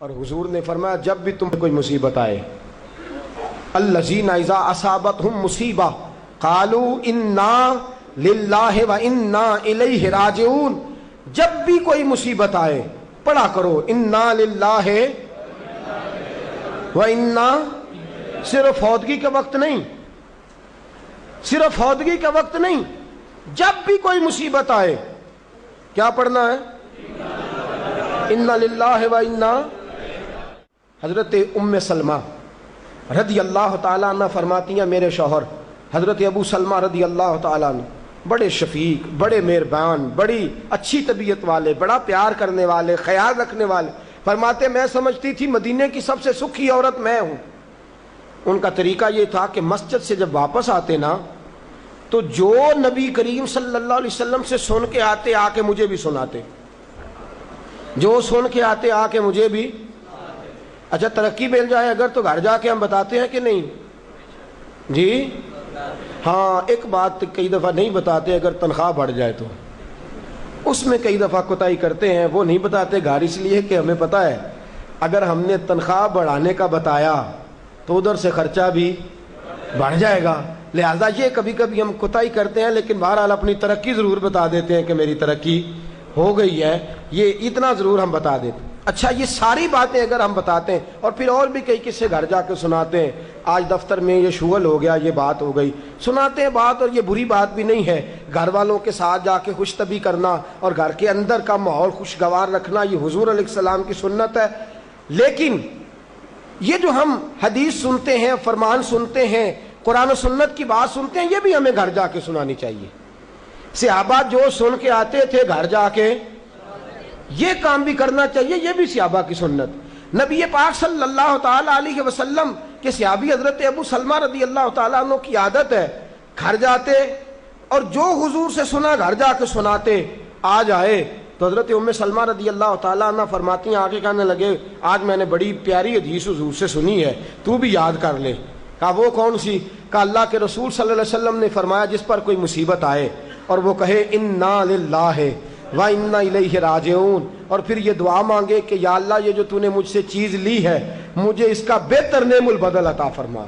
اور حضور نے فرمایا جب بھی تم کوئی مصیبت آئے، الذین اذا اصابتہم مصیبہ قالوا انا للہ و انا الیہ راجعون، جب بھی کوئی مصیبت آئے پڑھا کرو انا للہ و انا، صرف فوتگی کے وقت نہیں، صرف فوتگی کے وقت نہیں، جب بھی کوئی مصیبت آئے کیا پڑھنا ہے؟ انا للہ و انا۔ حضرت ام سلمہ رضی اللہ تعالیٰ عنہ فرماتی ہیں میرے شوہر حضرت ابو سلمہ رضی اللہ تعالیٰ عنہ بڑے شفیق، بڑے مہربان، بڑی اچھی طبیعت والے، بڑا پیار کرنے والے، خیال رکھنے والے، فرماتے میں سمجھتی تھی مدینے کی سب سے سکھی عورت میں ہوں۔ ان کا طریقہ یہ تھا کہ مسجد سے جب واپس آتے نا تو جو نبی کریم صلی اللہ علیہ وسلم سے سن کے آتے آ کے مجھے بھی سناتے، جو سن کے آتے آ کے مجھے بھی۔ اچھا ترقی مل جائے اگر تو گھر جا کے ہم بتاتے ہیں کہ نہیں جی؟ ہاں ایک بات کئی دفعہ نہیں بتاتے اگر تنخواہ بڑھ جائے تو، اس میں کئی دفعہ کوتاہی کرتے ہیں، وہ نہیں بتاتے گھر اس لیے کہ ہمیں پتہ ہے اگر ہم نے تنخواہ بڑھانے کا بتایا تو ادھر سے خرچہ بھی بڑھ جائے گا، لہذا یہ کبھی کبھی ہم کوتاہی کرتے ہیں، لیکن بہرحال اپنی ترقی ضرور بتا دیتے ہیں کہ میری ترقی ہو گئی ہے، یہ اتنا ضرور ہم بتا دیتے ہیں۔ اچھا یہ ساری باتیں اگر ہم بتاتے ہیں اور پھر اور بھی کئی قصے گھر جا کے سناتے ہیں، آج دفتر میں یہ شغل ہو گیا، یہ بات ہو گئی، سناتے ہیں بات، اور یہ بری بات بھی نہیں ہے، گھر والوں کے ساتھ جا کے خوش طبی کرنا اور گھر کے اندر کا ماحول خوشگوار رکھنا یہ حضور علیہ السلام کی سنت ہے۔ لیکن یہ جو ہم حدیث سنتے ہیں، فرمان سنتے ہیں، قرآن و سنت کی بات سنتے ہیں، یہ بھی ہمیں گھر جا کے سنانی چاہیے۔ صحابہ جو سن کے آتے تھے گھر جا کے یہ کام بھی کرنا چاہیے، یہ بھی صحابہ کی سنت۔ نبی پاک صلی اللہ تعالی علیہ وسلم کے صحابی حضرت ابو سلمہ رضی اللہ تعالیٰ عنہ کی عادت ہے گھر جاتے اور جو حضور سے سنا گھر جا کے سناتے، آج آئے تو حضرت ام سلمہ رضی اللہ تعالیٰ عنہ فرماتی ہیں، آگے کہنے لگے آج میں نے بڑی پیاری حدیث حضور سے سنی ہے، تو بھی یاد کر لے۔ کہا وہ کون سی؟ کہا اللہ کے رسول صلی اللہ علیہ وسلم نے فرمایا جس پر کوئی مصیبت آئے اور وہ کہے انا للہ وَإِنَّا إِلَيْهِ راجعون، اور پھر یہ دعا مانگے کہ یا اللہ یہ جو تو نے مجھ سے چیز لی ہے مجھے اس کا بہتر نعم البدل عطا فرما،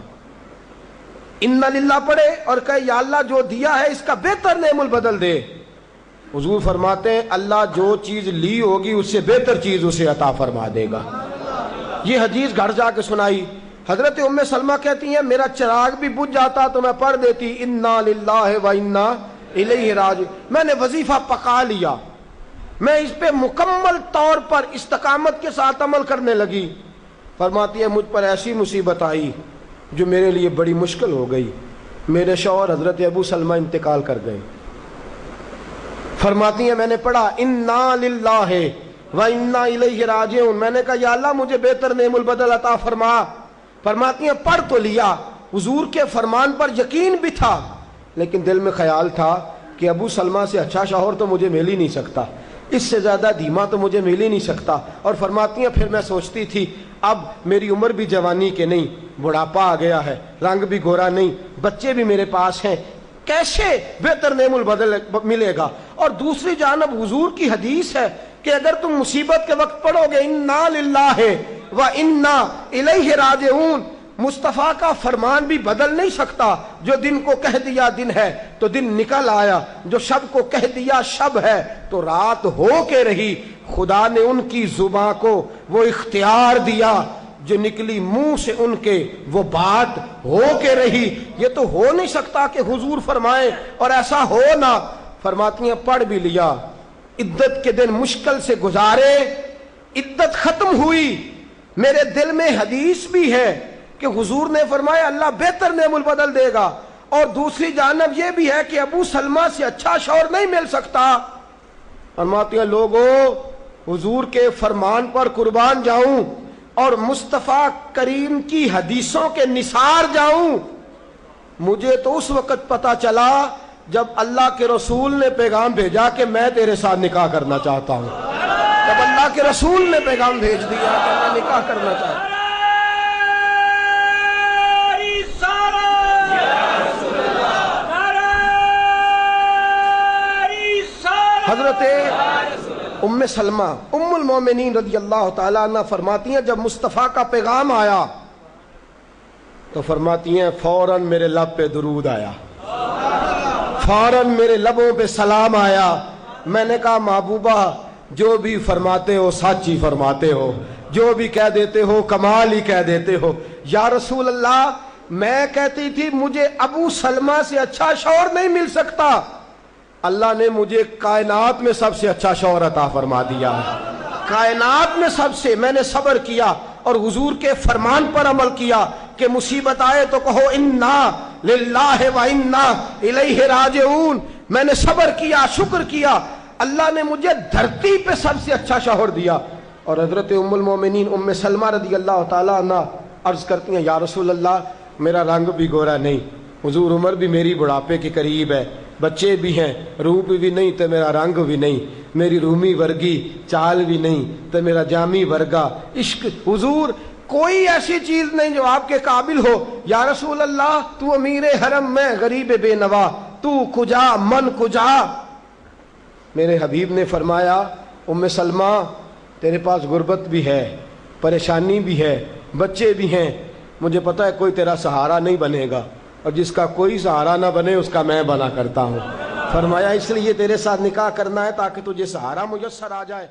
اِنَّا للہ پڑھے اور کہے یا اللہ جو دیا ہے اس کا بہتر نعم البدل دے۔ حضور فرماتے ہیں اللہ جو چیز لی ہوگی اس سے بہتر چیز اسے عطا فرما دے گا۔ یہ حدیث گھر جا کے سنائی۔ حضرت ام سلمہ کہتی ہیں میرا چراغ بھی بجھ جاتا تو میں پڑھ دیتی اِنَّا للہ وَإِنَّا إِلَيْهِ راجعون۔ میں نے وظیفہ پکا لیا، میں اس پہ مکمل طور پر استقامت کے ساتھ عمل کرنے لگی۔ فرماتی ہے مجھ پر ایسی مصیبت آئی جو میرے لیے بڑی مشکل ہو گئی، میرے شوہر حضرت ابو سلمہ انتقال کر گئے۔ فرماتی ہیں میں نے پڑھا انا للہ وانا الیہ راجعون، میں نے کہا یا اللہ مجھے بہتر نعم البدل عطا فرما۔ فرماتی ہیں پڑھ تو لیا، حضور کے فرمان پر یقین بھی تھا، لیکن دل میں خیال تھا کہ ابو سلمہ سے اچھا شوہر تو مجھے مل ہی نہیں سکتا، اس سے زیادہ دھیما تو مجھے مل ہی نہیں سکتا۔ اور فرماتی ہیں پھر میں سوچتی تھی اب میری عمر بھی جوانی کے نہیں، بڑھاپا آ گیا ہے، رنگ بھی گورا نہیں، بچے بھی میرے پاس ہیں، کیسے بہتر نعم البدل ملے گا؟ اور دوسری جانب حضور کی حدیث ہے کہ اگر تم مصیبت کے وقت پڑھو گے انا للہ وانا الیہ راجعون، مصطفیٰ کا فرمان بھی بدل نہیں سکتا، جو دن کو کہہ دیا دن ہے تو دن نکل آیا، جو شب کو کہہ دیا شب ہے تو رات ہو کے رہی۔ خدا نے ان کی زباں کو وہ اختیار دیا جو نکلی منہ سے ان کے وہ بات ہو کے رہی۔ یہ تو ہو نہیں سکتا کہ حضور فرمائے اور ایسا ہو نہ۔ فرماتی ہیں پڑھ بھی لیا، عدت کے دن مشکل سے گزارے، عدت ختم ہوئی، میرے دل میں حدیث بھی ہے کہ حضور نے فرمایا اللہ بہتر نعم البدل دے گا، اور دوسری جانب یہ بھی ہے کہ ابو سلمہ سے اچھا شوہر نہیں مل سکتا۔ فرماتی ہیں لوگوں حضور کے فرمان پر قربان جاؤں اور مصطفیٰ کریم کی حدیثوں کے نثار جاؤں۔ مجھے تو اس وقت پتا چلا جب اللہ کے رسول نے پیغام بھیجا کہ میں تیرے ساتھ نکاح کرنا چاہتا ہوں، جب اللہ کے رسول نے پیغام بھیج دیا کہ میں نکاح کرنا چاہتا ہوں۔ حضرت ام سلمہ ام المومنین رضی اللہ تعالیٰ عنہ فرماتی ہیں جب مصطفیٰ کا پیغام آیا تو فرماتی ہیں فوراً میرے لب پہ درود آیا، فوراً میرے لبوں پہ سلام آیا۔ میں نے کہا محبوبہ جو بھی فرماتے ہو سچ ہی فرماتے ہو، جو بھی کہہ دیتے ہو کمال ہی کہہ دیتے ہو۔ یا رسول اللہ میں کہتی تھی مجھے ابو سلمہ سے اچھا شوہر نہیں مل سکتا، اللہ نے مجھے کائنات میں سب سے اچھا شوہر عطا فرما دیا، کائنات میں سب سے۔ میں نے صبر کیا اور حضور کے فرمان پر عمل کیا کہ مصیبت آئے تو کہو انا للہ و انا الیہ راجعون۔ میں نے صبر کیا، شکر کیا، اللہ نے مجھے دھرتی پہ سب سے اچھا شوہر دیا۔ اور حضرت ام المومنین ام سلمہ رضی اللہ تعالیٰ عنہ عرض کرتی ہیں یا رسول اللہ میرا رنگ بھی گورا نہیں، حضور عمر بھی میری بڑھاپے کے قریب ہے، بچے بھی ہیں، روپ بھی نہیں تو میرا رنگ بھی نہیں، میری رومی ورگی چال بھی نہیں تو میرا جامی ورگا عشق، حضور کوئی ایسی چیز نہیں جو آپ کے قابل ہو۔ یا رسول اللہ تو امیر حرم میں غریب بے نوا، تو کجا من کجا۔ میرے حبیب نے فرمایا ام سلمہ تیرے پاس غربت بھی ہے، پریشانی بھی ہے، بچے بھی ہیں، مجھے پتا ہے کوئی تیرا سہارا نہیں بنے گا، اور جس کا کوئی سہارا نہ بنے اس کا میں بنا کرتا ہوں۔ فرمایا اس لیے تیرے ساتھ نکاح کرنا ہے تاکہ تجھے سہارا میسر آ جائے۔